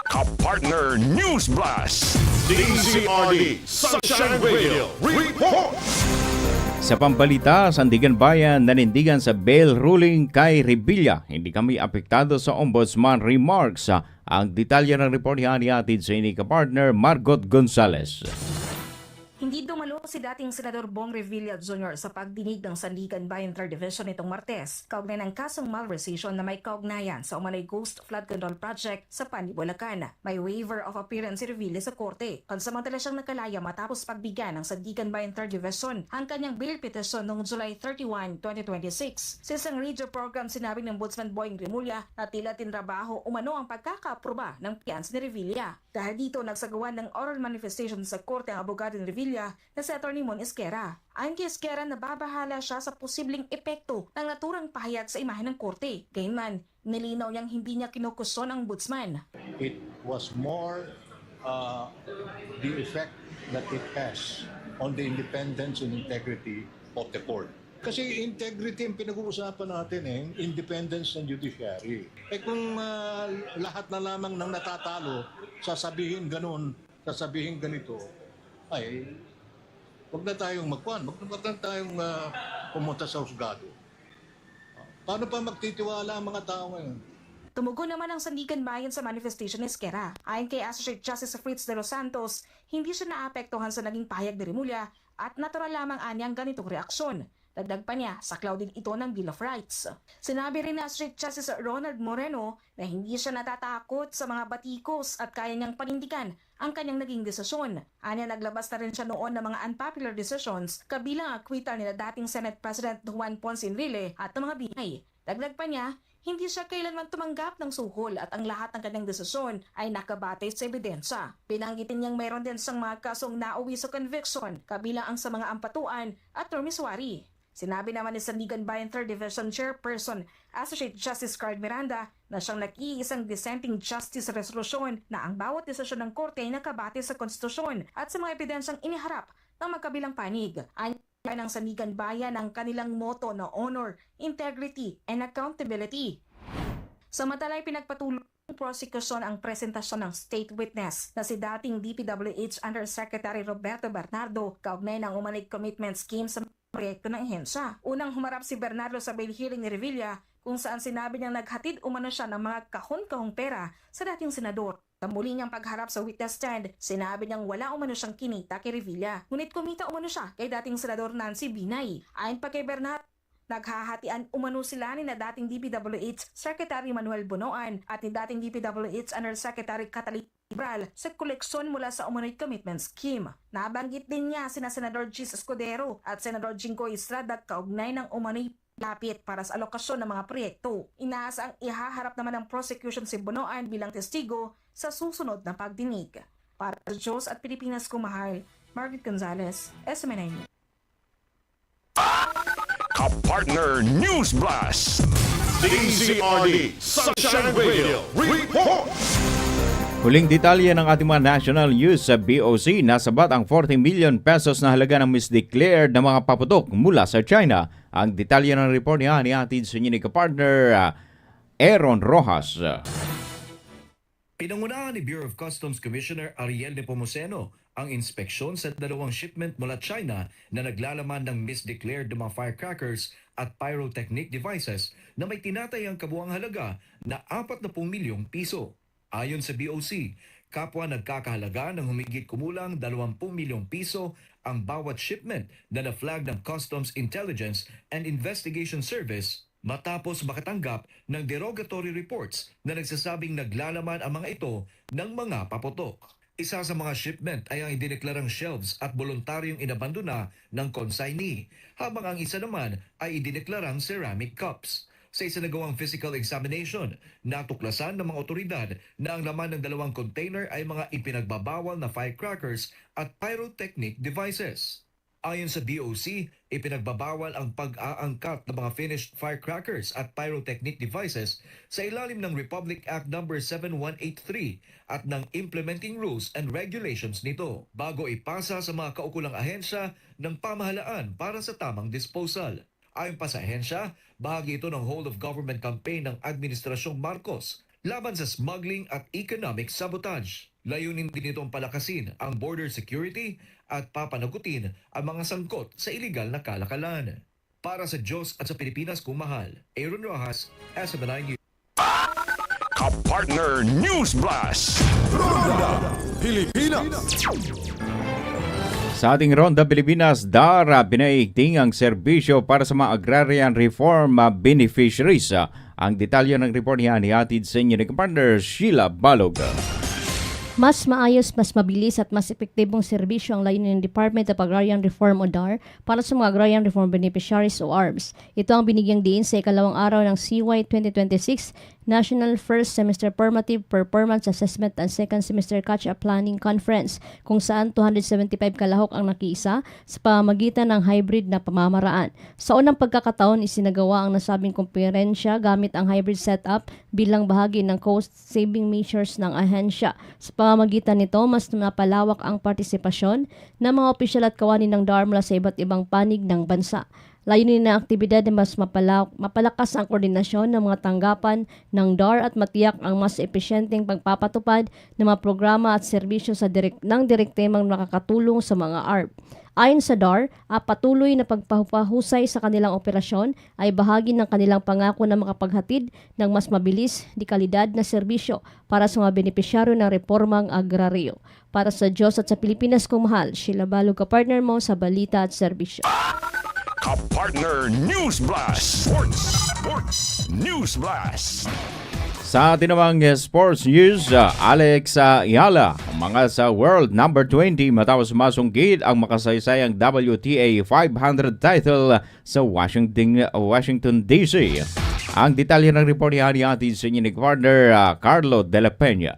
Kapartner News Blast, DZRD Sunshine Radio Report. Sa pambalita, Sandigan Bayan nanindigan sa bail ruling kay Revilla. Hindi kami apektado sa Ombudsman remarks. Ang detalye ng report ni atid sa inyong partner Margot Gonzales. Hindi dumalo si dating Senador Bong Revilla Jr. sa pagdinig ng Sandigan Bayan 3rd Division nitong Martes, kaugnay ng kasong malversation na may kaugnayan sa umanay Ghost Flood Control Project sa Pandi, Bulacan. May waiver of appearance si Revilla sa korte. Pansamantala siyang nakalaya matapos pagbigyan ng Sandigan Bayan 3rd Division ang kanyang bail petition noong July 31, 2026. Sa isang radio program, sinabi ng Ombudsman Boying Remulla na tila tinrabaho umano ang pagkakaaproba ng piyansa ni Revilla. Dahil dito, nagsagawa ng oral manifestation sa korte ang abogado ni Revilla na si Atty. Mon Esquera. Ayon kay Esquera, nababahala siya sa posibleng epekto ng naturang pahayag sa imahe ng korte. Gayunman, nilinaw niyang hindi niya kinukuson ang ombudsman. It was more the effect that it has on the independence and integrity of the court. Kasi integrity ang pinag-uusapan natin independence ng judiciary. Kung lahat na lamang ng natatalo, sasabihin ganun, sasabihin ganito, ay wag na tayong wag na tayong pumunta sa husgado. Paano pa magtitiwala ang mga tao ngayon? Tumugon naman ang Sandigan Bayan sa manifestation ni Esquera. Ayon kay Associate Justice Fritz de los Santos, hindi siya naapektuhan sa naging pahayag ni Remulla at natural lamang anyang ganitong reaksyon. Dagdag pa niya, saklaw din ito ng Bill of Rights. Sinabi rin ni Associate Justice Ronald Moreno na hindi siya natatakot sa mga batikos at kaya niyang panindigan ang kanyang naging desisyon. Anya, naglabas na rin siya noon ng mga unpopular decisions kabilang acquittal nila dating Senate President Juan Ponce Enrile at ng mga binay. Dagdag pa niya, hindi siya kailanman tumanggap ng suhol at ang lahat ng kanyang desisyon ay nakabatay sa ebidensya. Pinanggitin niyang mayroon din siyang mga kasong nauwi sa conviction kabilang ang sa mga ampatuan at permiswari. Sinabi naman ni Sandigan Bayan 3rd Division Chairperson Associate Justice Card Miranda na siyang nag-iisang dissenting justice resolution na ang bawat desisyon ng korte ay nakabate sa konstitusyon at sa mga ebidensyang iniharap ng magkabilang panig. Ayon ng Sandigan Bayan ang kanilang motto na honor, integrity, and accountability. Samantalay, pinagpatuloy ng prosecution ang presentasyon ng state witness na si dating DPWH Undersecretary Roberto Bernardo kaugnay ng umanay commitment scheme sa proyekto ng ahensya. Unang humarap si Bernardo sa bail hearing ni Revilla kung saan sinabi niyang naghatid umano siya ng mga kahon-kahong pera sa dating senador. Sa muli niyang pagharap sa witness stand, sinabi niyang wala umano siyang kinita kay Revilla. Ngunit kumita umano siya kay dating senador Nancy Binay. Ayon pa kay Bernardo, naghahatian umano sila ni na dating DPWH Secretary Manuel Bonoan at ni dating DPWH Undersecretary Catalina Ibral sa koleksyon mula sa umano'y commitment scheme. Nabanggit din niya sina Senador Gis Escudero at Senador Jingo Estrada kaugnay ng umano'y lapit para sa alokasyon ng mga proyekto. Inaasa ang ihaharap naman ng prosecution si Bonoan bilang testigo sa susunod na pagdinig. Para sa Diyos at Pilipinas kumahal, Margaret Gonzalez, SMNI News. Kapartner News Blast. DZRD Sunshine Radio Report. Huling detalye ng ating mga national news sa BOC, nasabat ang 40 million pesos na halaga ng misdeclared na mga paputok mula sa China. Ang detalye ng report niya ni atid sa inyo ni kapartner Aaron Rojas. Pinangunahan ni Bureau of Customs Commissioner Ariel de Pomoceno ang inspeksyon sa dalawang shipment mula China na naglalaman ng misdeclared na mga firecrackers at pyrotechnic devices na may tinatayang kabuang halaga na 40 milyong piso. Ayon sa BOC, kapwa nagkakahalaga ng humigit kumulang 20 milyong piso ang bawat shipment na na-flag ng Customs Intelligence and Investigation Service matapos makatanggap ng derogatory reports na nagsasabing naglalaman ang mga ito ng mga paputok. Isa sa mga shipment ay ang idineklarang shelves at voluntaryong inabandona ng consignee, habang ang isa naman ay idineklarang ceramic cups. Sa isinagawang physical examination, natuklasan ng mga otoridad na ang laman ng dalawang container ay mga ipinagbabawal na firecrackers at pyrotechnic devices. Ayon sa BOC, ipinagbabawal ang pag-aangkat ng mga finished firecrackers at pyrotechnic devices sa ilalim ng Republic Act No. 7183 at ng Implementing Rules and Regulations nito bago ipasa sa mga kaukulang ahensya ng pamahalaan para sa tamang disposal. Ayon pa sa ahensya, bahagi ito ng whole of government campaign ng Administrasyong Marcos laban sa smuggling at economic sabotage. Layunin din itong palakasin ang border security at papanagutin ang mga sangkot sa iligal na kalakalan. Para sa Diyos at sa Pilipinas kung mahal, Aaron Rojas, SMNI News. Kapartner News Blast! Ronda Pilipinas! Sa ating Ronda Pilipinas, DAR pinaigting ang serbisyo para sa mga agrarian reform beneficiaries. Ang detalye ng report niya hatid sa inyo ng partner Sheila Balog. Mas maayos, mas mabilis at mas epektibong serbisyo ang layunin ng Department of Agrarian Reform o DAR para sa mga Agrarian Reform Beneficiaries o ARBs. Ito ang binigyang diin sa ikalawang araw ng CY 2026 National First Semester Formative Performance Assessment and Second Semester Catch-up Planning Conference kung saan 275 kalahok ang nakiisa sa pamamagitan ng hybrid na pamamaraan. Sa unang pagkakataon, isinagawa ang nasabing komperensya gamit ang hybrid setup bilang bahagi ng cost-saving measures ng ahensya. Sa pamamagitan nito, mas napalawak ang partisipasyon ng mga opisyal at kawani ng DAR mula sa iba't ibang panig ng bansa. Layunin ng aktibidad na mas mapalakas ang koordinasyon ng mga tanggapan ng DAR at matiyak ang mas epesyenteng pagpapatupad ng mga programa at serbisyo ng direktemang nakakatulong sa mga ARB. Ayon sa DAR, patuloy na pagpapahusay sa kanilang operasyon ay bahagi ng kanilang pangako na makapaghatid ng mas mabilis, dekalidad na serbisyo para sa mga benepisyaryo ng reformang agraryo. Para sa Diyos at sa Pilipinas kung mahal, Sheila Balog, kapartner mo sa Balita at Serbisyo. Kapartner News Blast! Sports News Blast! Sa atin namang sports news, Alex Ayala, mga sa world number 20 matapos masungkit ang makasaysayang WTA 500 title sa Washington DC. Ang detalye ng report ni hatid sa inyo ni partner Carlo De La Peña.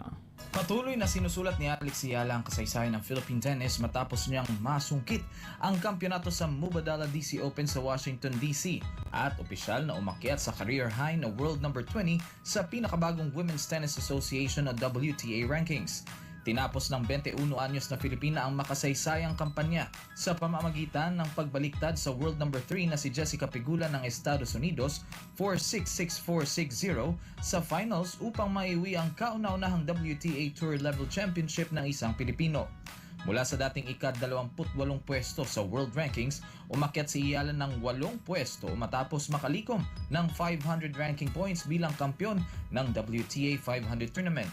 Patuloy na sinusulat ni Alex Ayala ang kasaysayan ng Philippine tennis matapos niyang masungkit ang kampyonato sa Mubadala DC Open sa Washington DC at opisyal na umakyat sa career high na world number 20 sa pinakabagong Women's Tennis Association o WTA rankings. Tinapos ng 21 anyos na Pilipina ang makasaysayang kampanya sa pamamagitan ng pagbaliktad sa world number 3 na si Jessica Pegula ng Estados Unidos 4-6-6-4-6-0 sa finals upang maiuwi ang kauna-unahang WTA Tour Level Championship ng isang Pilipino. Mula sa dating ika-28 pwesto sa world rankings, umakyat si Ayala ng 8 pwesto matapos makalikom ng 500 ranking points bilang kampyon ng WTA 500 tournament.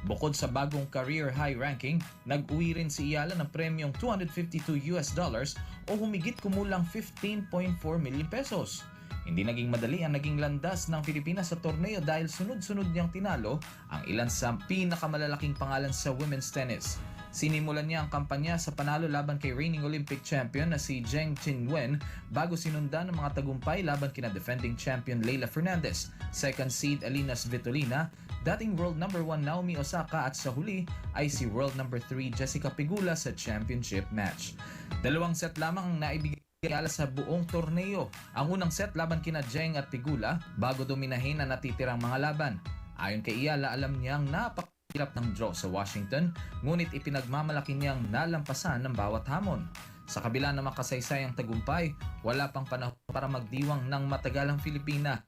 Bukod sa bagong career high ranking, nag-uwi rin si Ayala ng premyong $252 o humigit kumulang 15.4 million pesos. Hindi naging madali ang naging landas ng Pilipinas sa torneo dahil sunod-sunod niyang tinalo ang ilan sa pinakamalalaking pangalan sa women's tennis. Sinimulan niya ang kampanya sa panalo laban kay reigning Olympic champion na si Zheng Qinwen bago sinundan ng mga tagumpay laban kina defending champion Leylah Fernandez, second seed Alina Svitolina, dating world number 1 Naomi Osaka at sa huli ay si world number 3 Jessica Pegula sa championship match. 2 set lamang ang naibigay Ayala sa buong torneo. Ang unang set laban kina Zheng at Pegula bago dominahin ang natitirang mga laban. Ayon kay Ayala, alam niyang napakahirap ng draw sa Washington, ngunit ipinagmamalaki niyang nalampasan ng bawat hamon. Sa kabila ng makasaysayang tagumpay, wala pang panahon para magdiwang ng matagalang Filipina.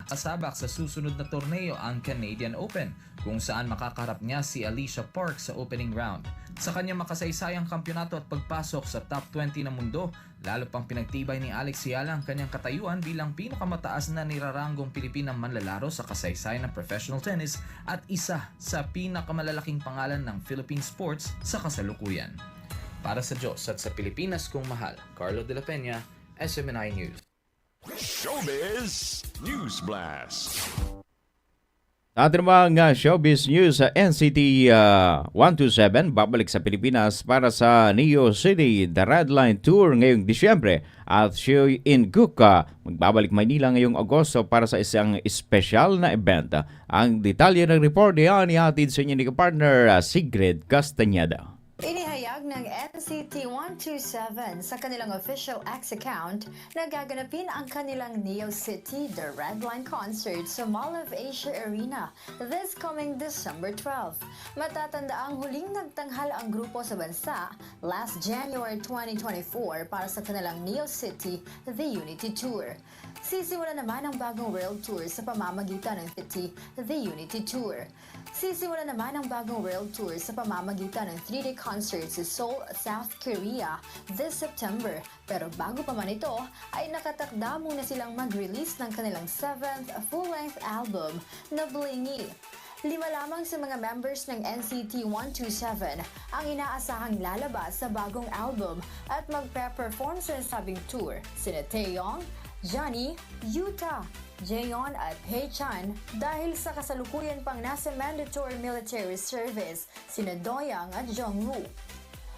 Kasabak sa susunod na torneo ang Canadian Open, kung saan makakaharap niya si Alicia Park sa opening round. Sa kanyang makasaysayang kampyonato at pagpasok sa top 20 ng mundo, lalo pang pinagtibay ni Alex Ayala ang kanyang katayuan bilang pinakamataas na niraranggong Pilipinang manlalaro sa kasaysayan ng professional tennis at isa sa pinakamalalaking pangalan ng Philippine sports sa kasalukuyan. Para sa Diyos at sa Pilipinas kung mahal, Carlo De La Peña, SMNI News. Showbiz News Blast. Sa ating mga showbiz news, sa NCT 127 babalik sa Pilipinas para sa Neo City The Red Line Tour ngayong Disyembre at Seo In-guk magbabalik Maynila ngayong Agosto para sa isang espesyal na event. Ang detalye ng report niya hatid sa inyo ni partner Sigrid Castañeda. Inihayag na ng NCT 127 sa kanilang official X account na gaganapin ang kanilang Neo City The Red Line concert sa Mall of Asia Arena this coming December 12. Matatanda ang huling nagtanghal ang grupo sa bansa last January 2024 para sa kanilang Neo City The Unity Tour. Sisimula naman ang bagong world tour sa pamamagitan ng City The Unity Tour. Sisimula naman ang bagong world tour sa pamamagitan ng 3-day concert sa Seoul, South Korea this September. Pero bago pa man ito, ay nakatakda muna silang mag-release ng kanilang 7th full-length album na Blingy. 5 lamang sa mga members ng NCT 127 ang inaasahang lalabas sa bagong album at magpe-perform sa nasabing tour. Sina Taeyong, Johnny, Yuta, Jaeon at Haechan dahil sa kasalukuyan pang nasa mandatory military service sina Doyoung at Jungwoo.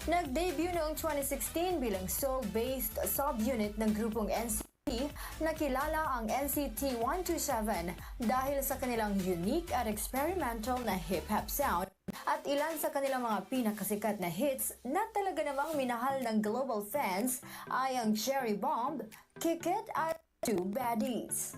Nag-debut noong 2016 bilang Seoul-based subunit ng grupong NCT na kilala ang NCT 127 dahil sa kanilang unique at experimental na hip-hop sound at ilan sa kanilang mga pinakasikat na hits na talaga namang minahal ng global fans ay ang Cherry Bomb, Kick It at Two Baddies.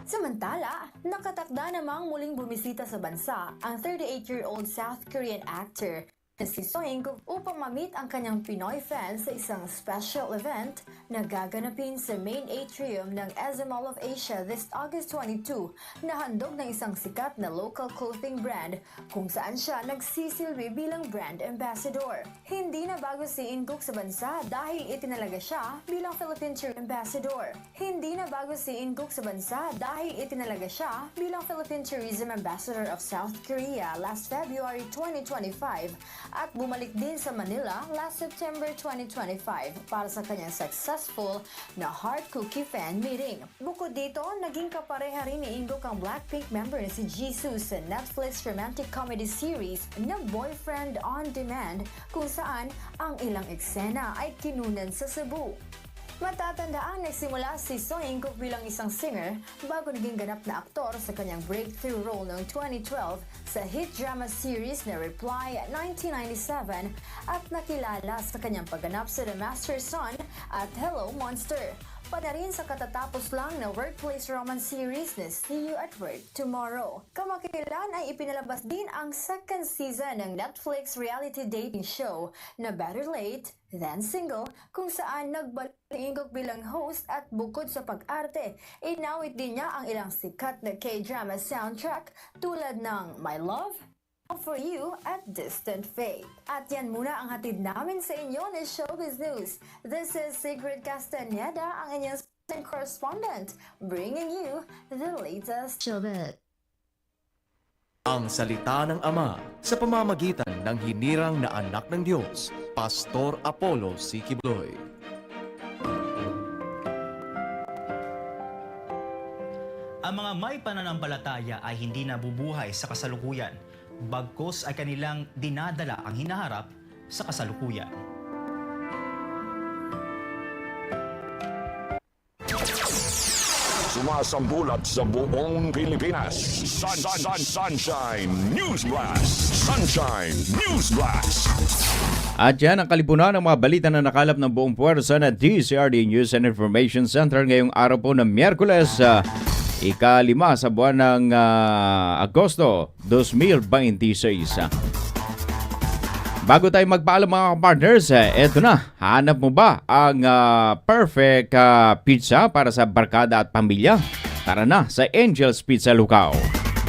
Samantala, nakatakda namang muling bumisita sa bansa ang 38-year-old South Korean actor na si Seo In-guk upang ma-meet ang kanyang Pinoy fans sa isang special event na gaganapin sa main atrium ng SM Mall of Asia this August 22 na handog ng isang sikat na local clothing brand kung saan siya nagsisilbi bilang brand ambassador. Hindi na bago si In-guk sa bansa dahil itinalaga siya bilang Philippine Tourism Ambassador. Hindi na bago si In-guk sa bansa dahil itinalaga siya bilang Philippine Tourism Ambassador of South Korea last February 2025 at bumalik din sa Manila last September 2025 para sa kanyang successful na Heart Cookie fan meeting. Bukod dito, naging kapareha rin ni In-guk ang Blackpink member na si Jisoo sa Netflix romantic comedy series na Boyfriend on Demand kung saan ang ilang eksena ay kinunan sa Cebu. Matatandaan nagsimula si Seo In-guk bilang isang singer bago naging ganap na aktor sa kanyang breakthrough role noong 2012 sa hit drama series na Reply 1997 at nakilala sa kanyang pagganap sa The Master's Son at Hello Monster. Pa na rin sa katatapos lang na workplace romance series na See You at Work Tomorrow. Kamakailan ay ipinalabas din ang second season ng Netflix reality dating show na Better Late Than Single kung saan nagbalik si In-guk bilang host at bukod sa pag-arte, inawit din niya ang ilang sikat na K-drama soundtrack tulad ng My Love, For You at Distant Fate. At yan muna ang hatid namin sa inyo ng Showbiz News. This is Sigrid Castaneda, ang inyong correspondent, bringing you the latest showbiz. Ang salita ng Ama sa pamamagitan ng hinirang na anak ng Diyos, Pastor Apollo C. Quibloy. Ang mga may pananampalataya ay hindi nabubuhay sa kasalukuyan, bagkus ay kanilang dinadala ang hinaharap sa kasalukuyan. Sumasambulat sa buong Pilipinas. Sunshine News Blast! Sunshine News Blast! At yan ang kalipunan ng mga balita na nakalap ng buong puwersa na DCRD News and Information Center ngayong araw po ng Miyerkules, ika-5 sa buwan ng Agosto 2026. Bago tayo magpaalam mga partners, eto na, hanap mo ba ang perfect pizza para sa barkada at pamilya? Tara na sa Angel's Pizza Lucao.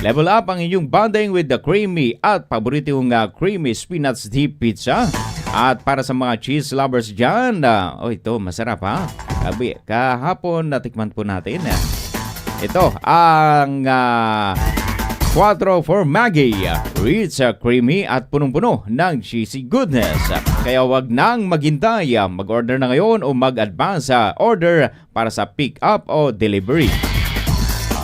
Level up ang inyong bonding with the creamy at paboritong creamy spinach deep pizza. At para sa mga cheese lovers dyan, ito masarap ha. Sabi, kahapon natikman po natin. Ito ang 4 for Maggie. Rich, creamy at punong-puno ng cheesy goodness. Kaya wag nang maghintay. Mag-order na ngayon o mag-advance order para sa pick-up o delivery.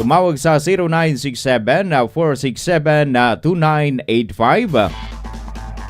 Tumawag sa 0967-467-2985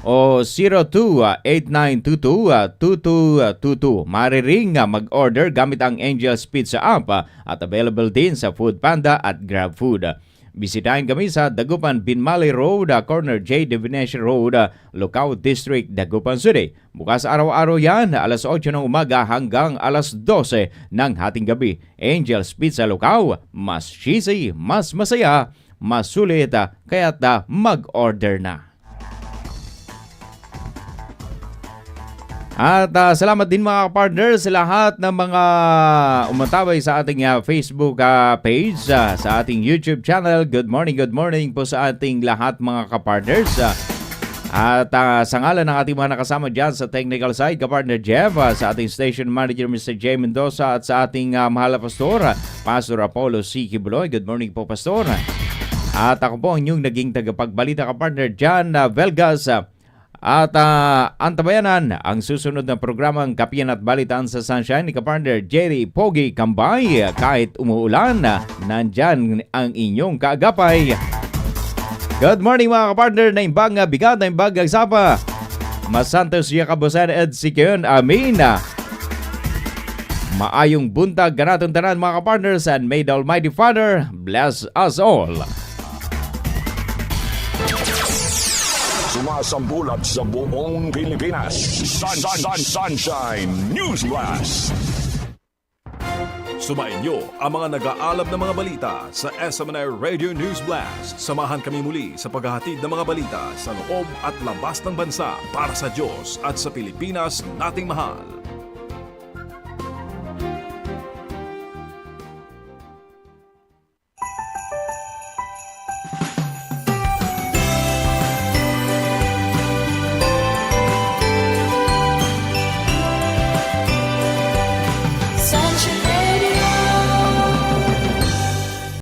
o 02-8922-2222. Mariring mag-order gamit ang Angel's Pizza app at available din sa Foodpanda at GrabFood. bisitahin kami sa Dagupan Binmali Road, corner J. Divination Road, Lucao District, Dagupan City. Bukas araw-araw yan, alas 8 ng umaga hanggang alas 12 ng hating gabi. Angel's Pizza Lucao, mas cheesy, mas masaya, mas sulit, kaya't mag-order na. At salamat din mga partners sa lahat ng mga umatabay sa ating Facebook page, sa ating YouTube channel. Good morning po sa ating lahat mga kapartners. At sa ngalan ng ating mga nakasama dyan sa technical side, kapartner Jeff, sa ating station manager Mr. J. Mendoza, at sa ating mahal na pastor, Pastor Apollo C. Kibuloy. Good morning po, Pastor. At ako po ang inyong naging tagapagbalita, kapartner John Velgas. At antabayanan ang susunod na programang Kapiyan at Balitaan sa Sunshine ni kapartner Jerry Pogi Kambay. Kahit umuulan, nandyan ang inyong kaagapay. Good morning mga kapartner, na imbang bigat, na imbang agsapa. Masantos Yakabusan Ed Sikyon, amin. Maayong buntag ganatong tanan mga kapartners, and may the Almighty Father bless us all. Sumasambulat sa buong Pilipinas. Sunshine News Blast. Sumainyo ang mga nag-aalab na mga balita sa SMNI Radio News Blast. Samahan kami muli sa paghahatid ng mga balita sa loob at labas ng bansa para sa Diyos at sa Pilipinas nating mahal.